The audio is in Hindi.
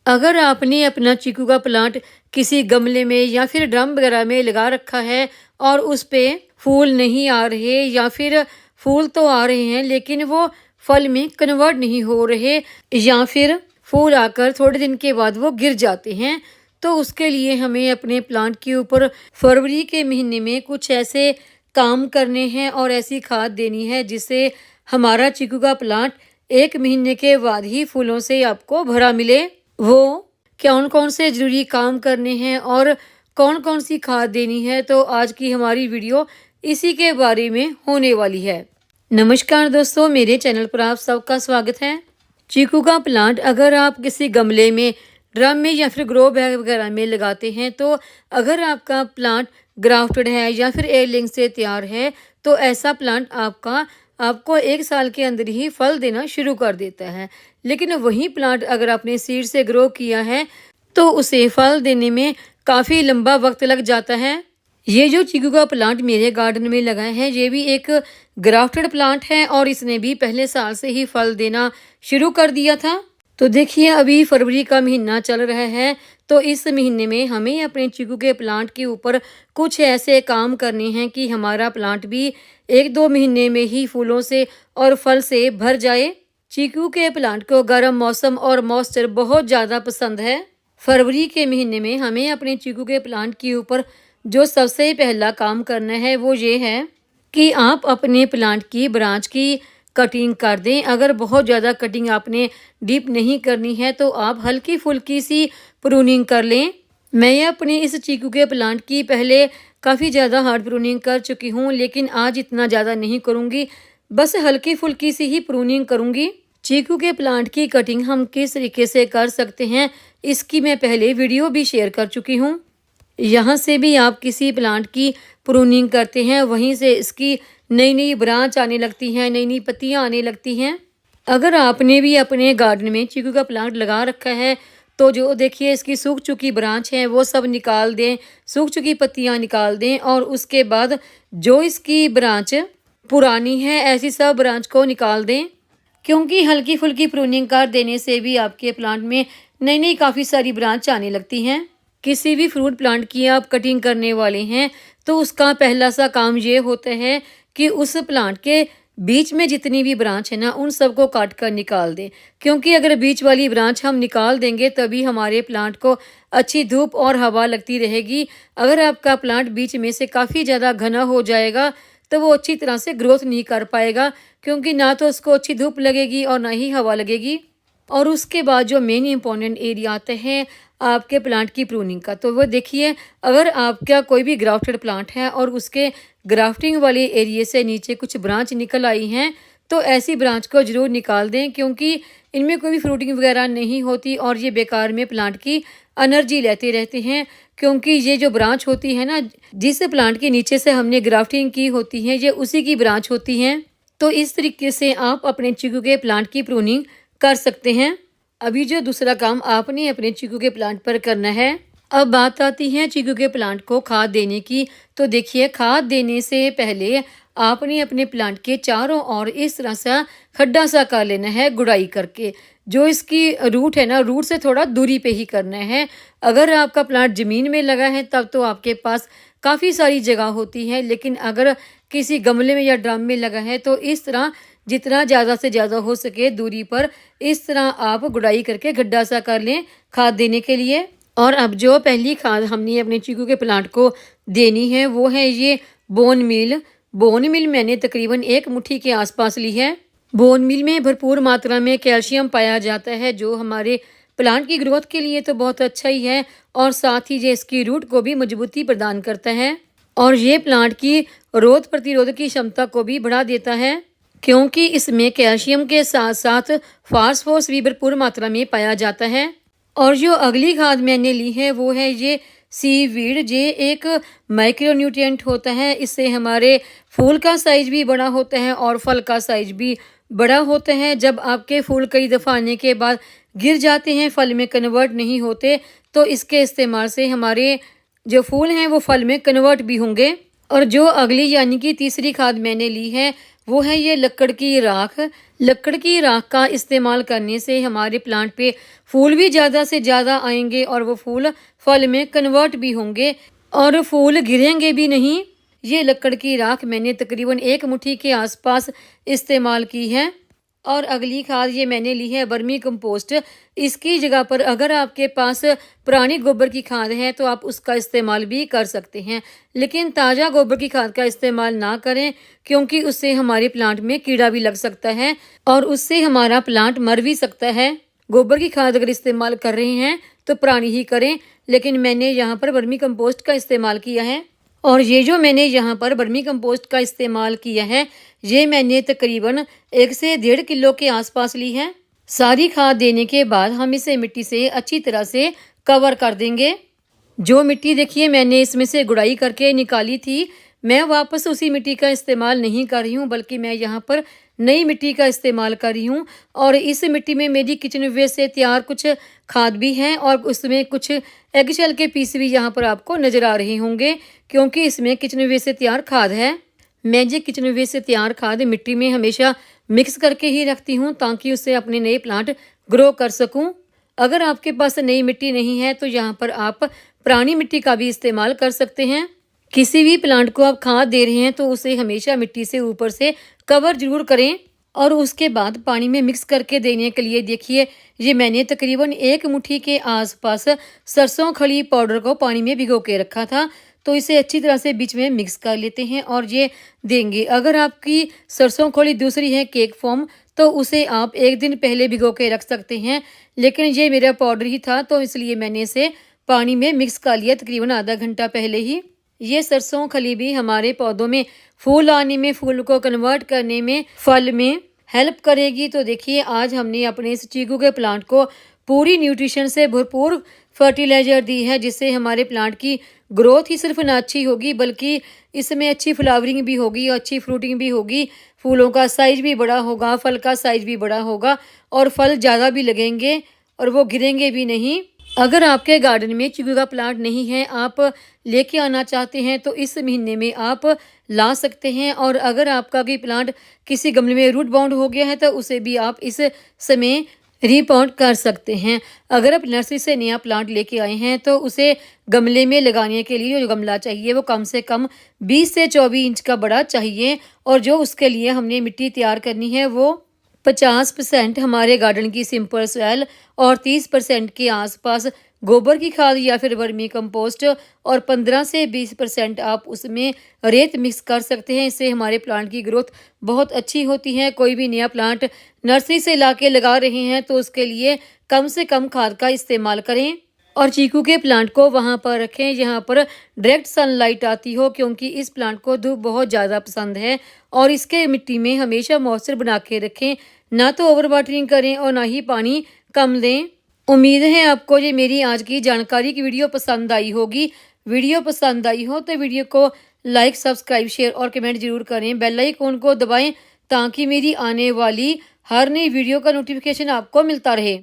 अगर आपने अपना चीकू का प्लांट किसी गमले में या फिर ड्रम वगैरह में लगा रखा है और उस पे फूल नहीं आ रहे या फिर फूल तो आ रहे हैं लेकिन वो फल में कन्वर्ट नहीं हो रहे या फिर फूल आकर थोड़े दिन के बाद वो गिर जाते हैं, तो उसके लिए हमें अपने प्लांट के ऊपर फरवरी के महीने में कुछ ऐसे काम करने हैं और ऐसी खाद देनी है जिससे हमारा चीकू का प्लांट 1 महीने के बाद ही फूलों से आपको भरा मिले। वो कौन कौन से ज़रूरी काम करने हैं और कौन कौन सी खाद देनी है, तो आज की हमारी वीडियो इसी के बारे में होने वाली है। नमस्कार दोस्तों, मेरे चैनल पर आप सबका स्वागत है। चीकू का प्लांट अगर आप किसी गमले में, ड्रम में या फिर ग्रो बैग वगैरह में लगाते हैं, तो अगर आपका प्लांट ग्राफ्टेड है या फिर एयरलिंग से तैयार है, तो ऐसा प्लांट आपको 1 साल के अंदर ही फल देना शुरू कर देता है। लेकिन वही प्लांट अगर आपने सीड से ग्रो किया है तो उसे फल देने में काफ़ी लंबा वक्त लग जाता है। ये जो चीकू का प्लांट मेरे गार्डन में लगा है, ये भी एक ग्राफ्टेड प्लांट है और इसने भी पहले साल से ही फल देना शुरू कर दिया था। तो देखिए, अभी फरवरी का महीना चल रहा है, तो इस महीने में हमें अपने चीकू के प्लांट के ऊपर कुछ ऐसे काम करने हैं कि हमारा प्लांट भी 1-2 महीने में ही फूलों से और फल से भर जाए। चीकू के प्लांट को गर्म मौसम और मॉइस्चर बहुत ज़्यादा पसंद है। फरवरी के महीने में हमें अपने चीकू के प्लांट के ऊपर जो सबसे पहला काम करना है वो ये है कि आप अपने प्लांट की ब्रांच की कटिंग कर दें। अगर बहुत ज़्यादा कटिंग आपने डीप नहीं करनी है तो आप हल्की फुल्की सी प्रूनिंग कर लें। मैं अपने इस चीकू के प्लांट की पहले काफ़ी ज़्यादा हार्ड प्रूनिंग कर चुकी हूँ, लेकिन आज इतना ज़्यादा नहीं करूँगी, बस हल्की फुल्की सी ही प्रूनिंग करूँगी। चीकू के प्लांट की कटिंग हम किस तरीके से कर सकते हैं, इसकी मैं पहले वीडियो भी शेयर कर चुकी हूँ। यहाँ से भी आप किसी प्लांट की प्रूनिंग करते हैं, वहीं से इसकी नई नई ब्रांच आने लगती हैं, नई नई पत्तियाँ आने लगती हैं। अगर आपने भी अपने गार्डन में चीकू का प्लांट लगा रखा है तो जो देखिए इसकी सूख चुकी ब्रांच है वो सब निकाल दें, सूख चुकी पत्तियाँ निकाल दें और उसके बाद जो इसकी ब्रांच पुरानी है ऐसी सब ब्रांच को निकाल दें, क्योंकि हल्की फुल्की प्रूनिंग कर देने से भी आपके प्लांट में नई नई काफ़ी सारी ब्रांच आने लगती हैं। किसी भी फ्रूट प्लांट की आप कटिंग करने वाले हैं तो उसका पहला सा काम ये होता है कि उस प्लांट के बीच में जितनी भी ब्रांच है ना, उन सबको काट कर निकाल दें, क्योंकि अगर बीच वाली ब्रांच हम निकाल देंगे तभी हमारे प्लांट को अच्छी धूप और हवा लगती रहेगी। अगर आपका प्लांट बीच में से काफ़ी ज़्यादा घना हो जाएगा तो वो अच्छी तरह से ग्रोथ नहीं कर पाएगा, क्योंकि ना तो उसको अच्छी धूप लगेगी और ना ही हवा लगेगी। और उसके बाद जो मेन इम्पॉर्टेंट एरिया आता है आपके प्लांट की प्रूनिंग का, तो वो देखिए, अगर आपका कोई भी ग्राफ्टेड प्लांट है और उसके ग्राफ्टिंग वाले एरिए से नीचे कुछ ब्रांच निकल आई हैं, तो ऐसी ब्रांच को ज़रूर निकाल दें, क्योंकि इनमें कोई भी फ्रूटिंग वगैरह नहीं होती और ये बेकार में प्लांट की एनर्जी लेते रहते हैं। क्योंकि ये जो ब्रांच होती है ना, जिस प्लांट के नीचे से हमने ग्राफ्टिंग की होती है, ये उसी की ब्रांच होती हैं। तो इस तरीके से आप अपने चीकू के प्लांट की प्रूनिंग कर सकते हैं। अभी जो दूसरा काम आपने अपने चीकू के प्लांट पर करना है, अब बात आती है चीकू के प्लांट को खाद देने की। तो देखिए, खाद देने से पहले आपने अपने प्लांट के चारों ओर इस तरह से खड्डा सा कर लेना है गुड़ाई करके। जो इसकी रूट है ना, रूट से थोड़ा दूरी पे ही करना है। अगर आपका प्लांट ज़मीन में लगा है तब तो आपके पास काफ़ी सारी जगह होती है, लेकिन अगर किसी गमले में या ड्रम में लगा है तो इस तरह जितना ज़्यादा से ज़्यादा हो सके दूरी पर इस तरह आप गुड़ाई करके गड्ढा सा कर लें खाद देने के लिए। और अब जो पहली खाद हमने अपने चीकू के प्लांट को देनी है वो है ये बोन मील। बोन मील मैंने तकरीबन 1 मुट्ठी के आसपास ली है। बोन मील में भरपूर मात्रा में कैल्शियम पाया जाता है, जो हमारे प्लांट की ग्रोथ के लिए तो बहुत अच्छा ही है और साथ ही ये इसकी रूट को भी मजबूती प्रदान करता है और ये प्लांट की रोग प्रतिरोधक की क्षमता को भी बढ़ा देता है, क्योंकि इसमें कैल्शियम के साथ साथ फास्फोरस भी भरपूर मात्रा में पाया जाता है। और जो अगली खाद मैंने ली है वो है ये सीवीड। ये एक माइक्रोन्यूट्रिएंट होता है, इससे हमारे फूल का साइज भी बड़ा होता है और फल का साइज भी बड़ा होता है। जब आपके फूल कई दफ़ा आने के बाद गिर जाते हैं, फल में कन्वर्ट नहीं होते, तो इसके इस्तेमाल से हमारे जो फूल हैं वो फल में कन्वर्ट भी होंगे। और जो अगली यानी कि तीसरी खाद मैंने ली है वो है ये लकड़ की राख। लकड़ की राख का इस्तेमाल करने से हमारे प्लांट पे फूल भी ज़्यादा से ज़्यादा आएंगे और वो फूल फल में कन्वर्ट भी होंगे और फूल गिरेंगे भी नहीं। ये लकड़ की राख मैंने तकरीबन 1 मुट्ठी के आसपास इस्तेमाल की है। और अगली खाद ये मैंने ली है वर्मी कंपोस्ट। इसकी जगह पर अगर आपके पास पुरानी गोबर की खाद है तो आप उसका इस्तेमाल भी कर सकते हैं, लेकिन ताज़ा गोबर की खाद का इस्तेमाल ना करें, क्योंकि उससे हमारे प्लांट में कीड़ा भी लग सकता है और उससे हमारा प्लांट मर भी सकता है। गोबर की खाद अगर इस्तेमाल कर रहे हैं तो पुरानी ही करें, लेकिन मैंने यहाँ पर वर्मी कंपोस्ट का इस्तेमाल किया है। और ये जो मैंने यहाँ पर वर्मी कंपोस्ट का इस्तेमाल किया है, ये मैंने तकरीबन 1 से 1.5 किलो के आसपास ली है। सारी खाद देने के बाद हम इसे मिट्टी से अच्छी तरह से कवर कर देंगे। जो मिट्टी देखिए मैंने इसमें से गुड़ाई करके निकाली थी, मैं वापस उसी मिट्टी का इस्तेमाल नहीं कर रही हूँ, बल्कि मैं यहाँ पर नई मिट्टी का इस्तेमाल कर रही हूँ। और इस मिट्टी में मेरी किचन वेस्ट से तैयार कुछ खाद भी हैं और उसमें कुछ एग शेल के पीस भी यहाँ पर आपको नज़र आ रहे होंगे, क्योंकि इसमें किचन वेस्ट से तैयार खाद है। मैं ये किचन वेस्ट से तैयार खाद मिट्टी में हमेशा मिक्स करके ही रखती हूँ, ताकि उससे अपने नए प्लांट ग्रो कर सकूँ। अगर आपके पास नई मिट्टी नहीं है तो यहाँ पर आप पुरानी मिट्टी का भी इस्तेमाल कर सकते हैं। किसी भी प्लांट को आप खाद दे रहे हैं तो उसे हमेशा मिट्टी से ऊपर से कवर जरूर करें और उसके बाद पानी में मिक्स करके देने के लिए देखिए ये मैंने तकरीबन 1 मुट्ठी के आसपास सरसों खली पाउडर को पानी में भिगो के रखा था। तो इसे अच्छी तरह से बीच में मिक्स कर लेते हैं और ये देंगे। अगर आपकी सरसों खली दूसरी है केक फॉर्म, तो उसे आप 1 दिन पहले भिगो के रख सकते हैं, लेकिन ये मेरा पाउडर ही था तो इसलिए मैंने इसे पानी में मिक्स कर लिया तकरीबन आधा घंटा पहले ही। ये सरसों खली भी हमारे पौधों में फूल आने में, फूल को कन्वर्ट करने में, फल में हेल्प करेगी। तो देखिए आज हमने अपने इस चीकू के प्लांट को पूरी न्यूट्रिशन से भरपूर फर्टिलाइजर दी है, जिससे हमारे प्लांट की ग्रोथ ही सिर्फ ना अच्छी होगी बल्कि इसमें अच्छी फ्लावरिंग भी होगी और अच्छी फ्रूटिंग भी होगी। फूलों का साइज भी बड़ा होगा, फल का साइज भी बड़ा होगा और फल ज़्यादा भी लगेंगे और वो गिरेंगे भी नहीं। अगर आपके गार्डन में चीकू का प्लांट नहीं है, आप लेके आना चाहते हैं तो इस महीने में आप ला सकते हैं। और अगर आपका कोई प्लांट किसी गमले में रूट बाउंड हो गया है तो उसे भी आप इस समय रीपॉट कर सकते हैं। अगर आप नर्सरी से नया प्लांट लेके आए हैं तो उसे गमले में लगाने के लिए जो गमला चाहिए वो कम से कम 20 से 24 इंच का बड़ा चाहिए। और जो उसके लिए हमने मिट्टी तैयार करनी है वो 50% हमारे गार्डन की सिंपल सॉइल और 30% के आसपास गोबर की खाद या फिर वर्मी कंपोस्ट और 15 से 20% आप उसमें रेत मिक्स कर सकते हैं। इससे हमारे प्लांट की ग्रोथ बहुत अच्छी होती है। कोई भी नया प्लांट नर्सरी से ला के लगा रहे हैं तो उसके लिए कम से कम खाद का इस्तेमाल करें और चीकू के प्लांट को वहां पर रखें जहां पर डायरेक्ट सनलाइट आती हो, क्योंकि इस प्लांट को धूप बहुत ज़्यादा पसंद है। और इसके मिट्टी में हमेशा मॉइस्चर बना के रखें, ना तो ओवर वाटरिंग करें और ना ही पानी कम दें। उम्मीद है आपको ये मेरी आज की जानकारी की वीडियो पसंद आई होगी। वीडियो पसंद आई हो तो वीडियो को लाइक, सब्सक्राइब, शेयर और कमेंट जरूर करें। बेल आइकन को दबाएं ताकि मेरी आने वाली हर नई वीडियो का नोटिफिकेशन आपको मिलता रहे।